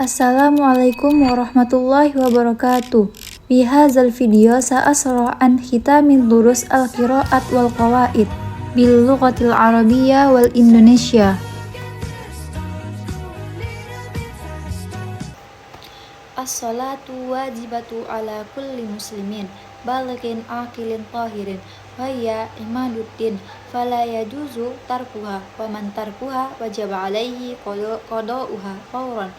Assalamualaikum warahmatullahi wabarakatuh. Fi hadzal video sa'asra an khitamil durus al-qiraat wal qawaid bil lughatil arabiyyah wal Indonesia. As-salatu wajibatu ala kulli muslimin balighin aqilin tahirin wa hiya imaduddin fala yajuzu tarkuha wa man tarkuha wajaba alaihi qada'uha fawran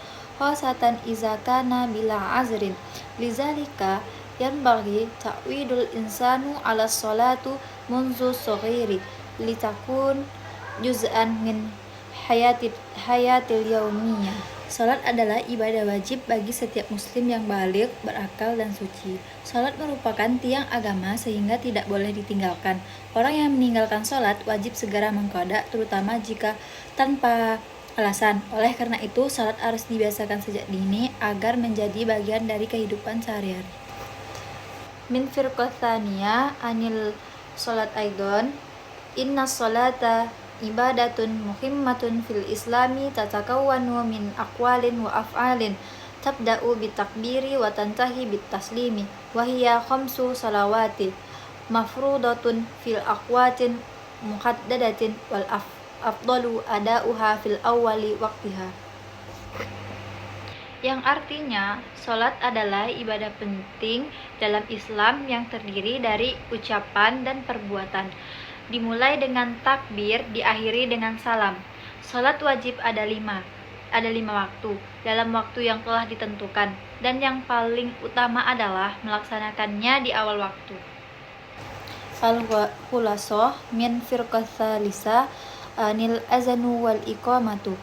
khasatan iza kana bila azrin lizalika yanbaghi ta'widul insanu ala salatu munzu saghiri litakun juz'an min hayatil yaumiyah. Salat adalah ibadah wajib bagi setiap muslim yang baligh, berakal dan suci. Salat merupakan tiang agama sehingga tidak boleh ditinggalkan. Orang yang meninggalkan salat wajib segera mengqada, terutama jika tanpa alasan. Oleh karena itu, salat harus dibiasakan sejak dini agar menjadi bagian dari kehidupan sehari-hari. Min firqatsaniyah anil salat aidon inna salata ibadatun muhimmatun fil islami tatakawwanu min aqwalin wa af'alin tabda'u bitakbiri wa tantahi bitaslimi wa hiya khamsu salawati mafrudatun fil aqwatin muhaddadatin wal afdalu ada'uha fil awwali waqtiha. Yang artinya, sholat adalah ibadah penting dalam Islam yang terdiri dari ucapan dan perbuatan. Dimulai dengan takbir, diakhiri dengan salam. Sholat wajib ada lima waktu, dalam waktu yang telah ditentukan, dan yang paling utama adalah melaksanakannya di awal waktu. Al-Khulasoh min firqatsalisa anil azanu wal iqamatu.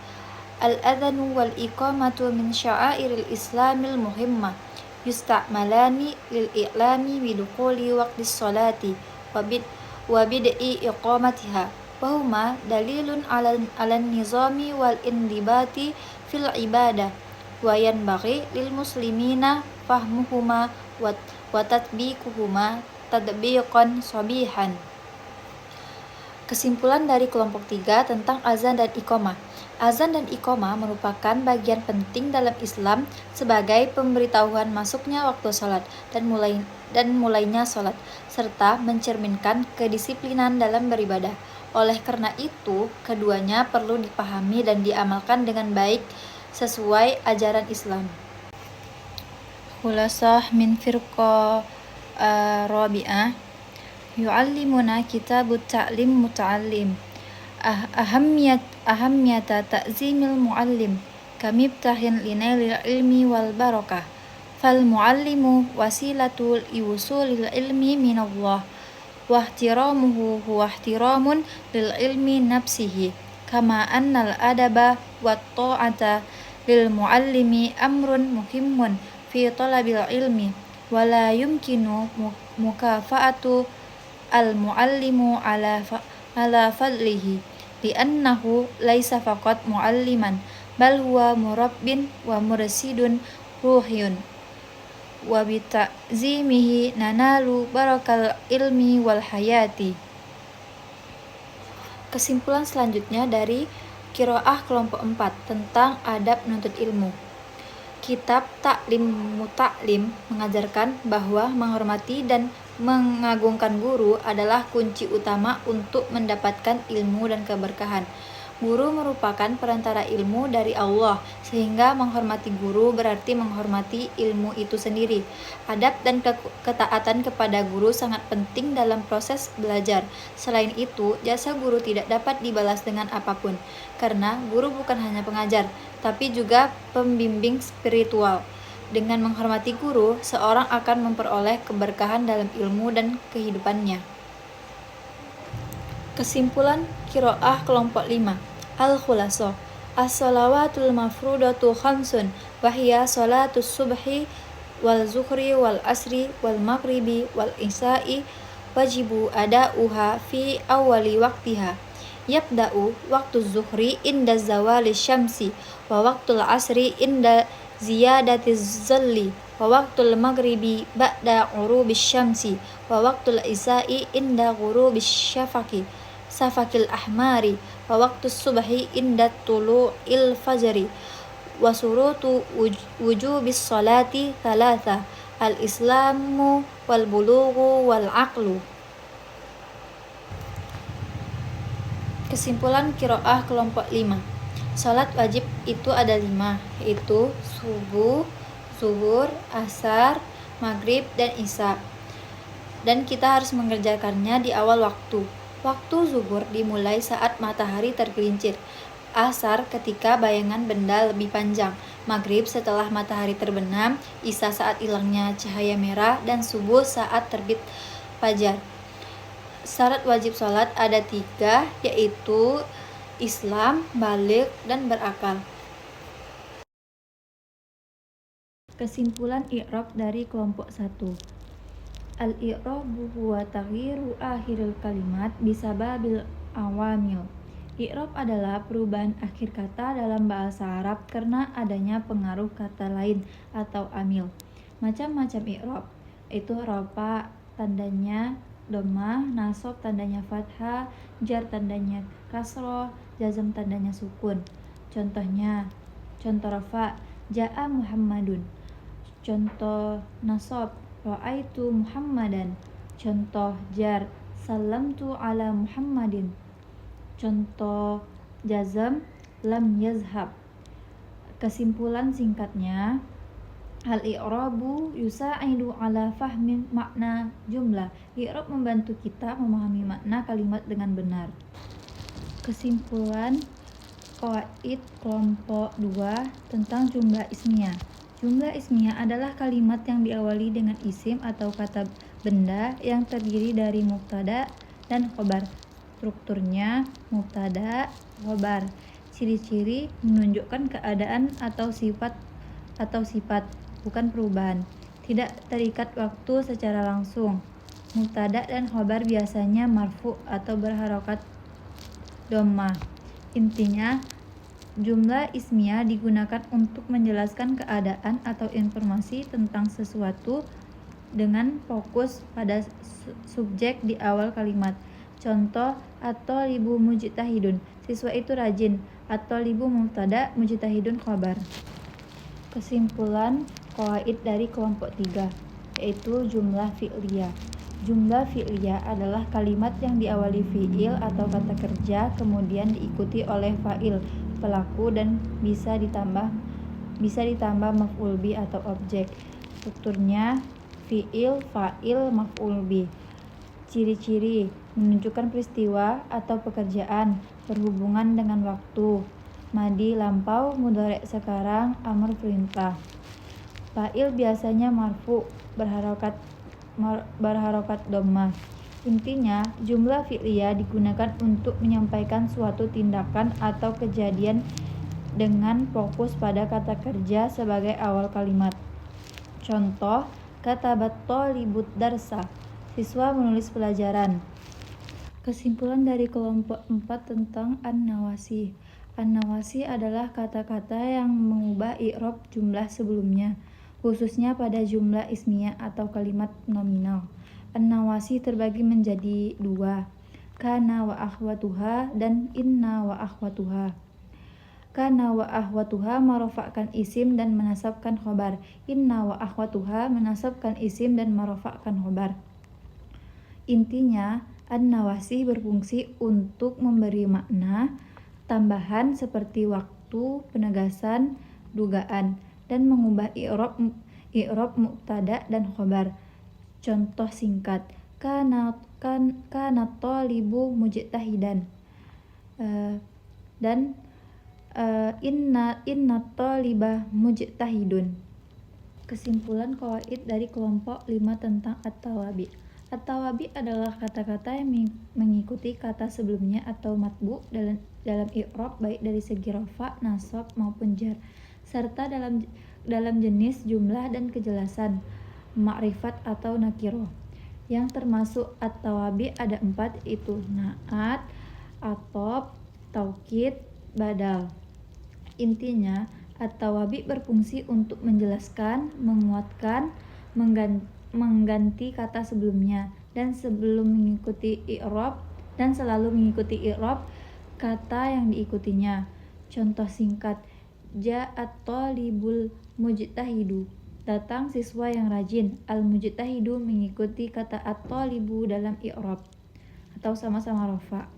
Al-adhanu wal iqamatu min sya'airil islamil muhimmah yusta'malani lil i'lami bidukhuli waqtis sholati wa bid'i iqamatiha wa huma dalilun ala nizami wal indibati fil ibadah wa yanbaghi lil muslimina fahmuhuma wa tatbiquhuma tadbiqan sabihan. Kesimpulan dari kelompok 3 tentang azan dan iqamah. Azan dan iqamah merupakan bagian penting dalam Islam sebagai pemberitahuan masuknya waktu salat dan mulainya salat, serta mencerminkan kedisiplinan dalam beribadah. Oleh karena itu, keduanya perlu dipahami dan diamalkan dengan baik sesuai ajaran Islam. Khulasah min firqa rabi'ah yu'allimuna kitabut ta'lim muta'allim ahammiyata ta'zimil mu'allim kamibtahin linailil ilmi wal barakah fal mu'allimu wasilatul iwusulil ilmi minallah wa ihtiramuhu huwa ihtiramun lil ilmi nafsihi kama annal adaba wat ta'ata lil mu'allimi amrun muhimmun fi talabil ilmi wala yumkinu mukafa'atu al mu'allimu ala fadlihi li'annahu laisa faqat mu'alliman bal huwa murabbin wa mursidun ruhiyun wa bita'zimihi nanalu barakal ilmi wal hayati. Kesimpulan selanjutnya dari qiraah kelompok 4 tentang adab menuntut ilmu. Kitab Ta'lim Muta'lim mengajarkan bahwa menghormati dan mengagungkan guru adalah kunci utama untuk mendapatkan ilmu dan keberkahan. Guru merupakan perantara ilmu dari Allah, sehingga menghormati guru berarti menghormati ilmu itu sendiri. Adab dan ketaatan kepada guru sangat penting dalam proses belajar. Selain itu, jasa guru tidak dapat dibalas dengan apapun, karena guru bukan hanya pengajar, tapi juga pembimbing spiritual. Dengan menghormati guru, seorang akan memperoleh keberkahan dalam ilmu dan kehidupannya. Kesimpulan qiraah kelompok 5. Al-Khulasoh. As-salawatul mafrudatu khamsun wa hiya salatus subhi wal zuhri wal asri wal maghribi wal isya'i wajibu ada'uha fi awwali waqtiha. Yabda'u waqtu zuhri inda zawali syamsi wa waqtul asri inda ziyadati zalli wa waqtul maghribi ba'da ghurubis syamsi wa waqtul isya'i inda ghurubis safakil ahmari wa waqtus subhi inda tulu'il fajri Wa surutu wujubis salati thalatha, al-islamu wal bulughu wal aqlu. Kesimpulan qiraah kelompok 5. Salat wajib itu ada 5, yaitu subuh, zuhur, asar, maghrib, dan isya. Dan kita harus mengerjakannya di awal waktu. Waktu zuhur dimulai saat matahari tergelincir. Asar ketika bayangan benda lebih panjang. Maghrib setelah matahari terbenam. Isya saat hilangnya cahaya merah. Dan subuh saat terbit fajar. Syarat wajib sholat ada 3, yaitu Islam, baligh, dan berakal. Kesimpulan i'rab dari kelompok 1. Al-i'rabu huwa taghyiru akhiril kalimat bisababil awamil. I'rab adalah perubahan akhir kata dalam bahasa Arab karena adanya pengaruh kata lain atau amil. Macam-macam i'rab, itu rafa tandanya dhammah, nasab tandanya fathah, jar tandanya kasroh, jazm tandanya sukun. Contoh rafa, ja'a Muhammadun. Contoh nasab, ra'aitu Muhammadan. Contoh jar, salamtu ala Muhammadin. Contoh jazm, lam yazhab. Kesimpulan singkatnya, al-i'rabu yusa'idu ala fahmi makna jumlah. I'rab membantu kita memahami makna kalimat dengan benar. Kesimpulan qawaid kelompok 2 tentang jumlah ismiyah. Jumlah ismiyah adalah kalimat yang diawali dengan isim atau kata benda yang terdiri dari mubtada dan khobar. Strukturnya mubtada, khobar. Ciri-ciri menunjukkan keadaan atau sifat, bukan perubahan. Tidak terikat waktu secara langsung. Mubtada dan khobar biasanya marfu atau berharokat dhammah. Intinya, jumlah ismiyah digunakan untuk menjelaskan keadaan atau informasi tentang sesuatu dengan fokus pada subjek di awal kalimat. Contoh, at-thalibu mujtahidun, siswa itu rajin. At-thalibu mubtada, mujtahidun khobar. Kesimpulan qawaid dari kelompok 3, yaitu jumlah fi'liyah. Jumlah fi'liyah adalah kalimat yang diawali fi'il atau kata kerja kemudian diikuti oleh fa'il, pelaku, dan bisa ditambah maf'ul bi atau objek. Strukturnya fi'il, fa'il, maf'ul bi. Ciri-ciri menunjukkan peristiwa atau pekerjaan, berhubungan dengan waktu. Madi lampau, mudhari sekarang, amr perintah. Fa'il biasanya marfu, berharokat dhammah. Intinya, jumlah fi'liyah digunakan untuk menyampaikan suatu tindakan atau kejadian dengan fokus pada kata kerja sebagai awal kalimat. Contoh, katabat thalibud darsa, siswa menulis pelajaran. Kesimpulan dari kelompok 4 tentang an-nawasi. An-nawasi adalah kata-kata yang mengubah i'rab jumlah sebelumnya, khususnya pada jumlah ismiyah atau kalimat nominal. An-nawasi terbagi menjadi 2, kana wa akhwatuha dan inna wa akhwatuha. Kana wa akhwatuha marofakkan isim dan menasabkan khobar. Inna wa akhwatuha menasabkan isim dan marofakkan khobar. Intinya, an-nawasi berfungsi untuk memberi makna tambahan seperti waktu, penegasan, dugaan, dan mengubah i'rab mubtada dan khobar. Contoh singkat, kana thalibu mujtahidan, dan inna thaliba mujtahidun. Kesimpulan qawaid dari kelompok 5 tentang at-tawabi. At-tawabi adalah kata-kata yang mengikuti kata sebelumnya atau matbu dalam i'rab baik dari segi rafa, nasab maupun jar, serta dalam jenis, jumlah, dan kejelasan, ma'rifat atau nakiroh. Yang termasuk at-tawabi ada 4, yaitu na'at, atop, taukid, badal. Intinya, at-tawabi berfungsi untuk menjelaskan, menguatkan, mengganti kata sebelumnya, dan selalu mengikuti i'rab kata yang diikutinya. Contoh singkat, Ja'at talibul mujtahidu. Datang siswa yang rajin. Al-mujtahidu mengikuti kata at-talibu dalam i'rab atau sama-sama rafa.